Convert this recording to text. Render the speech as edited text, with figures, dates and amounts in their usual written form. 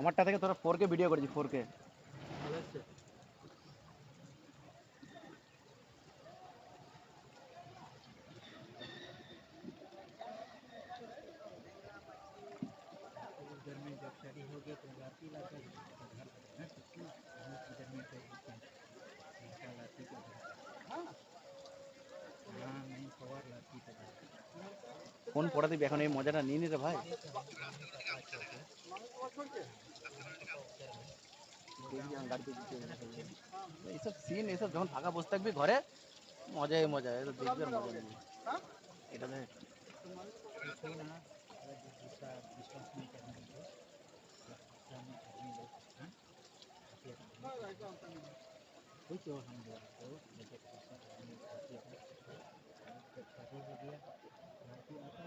আমারটা থেকে তোরা 4K ভিডিও করেছি 4K। इधर में जब शादी हो गया तो लाती लाता घर है हम लोग इधर में तो लड़का लाती का घर हाँ नहीं सवार लाती का घर ফোন পড়া দিবি এখন, এই মজাটা নিয়ে নিতে ভাই। এইসব সিন, এইসব যখন ফাঁকা বসে থাকবি ঘরে, মজাই মজা, এটা দেখবি আর মজা নেই এটা দেখ। देखो ना अगर दूसरा विश्वास नहीं करना मुझे दूसरा में आदमी लोग हाँ कोई तो हम लोग को जब दूसरा आदमी जब शादी हो गया लड़की आता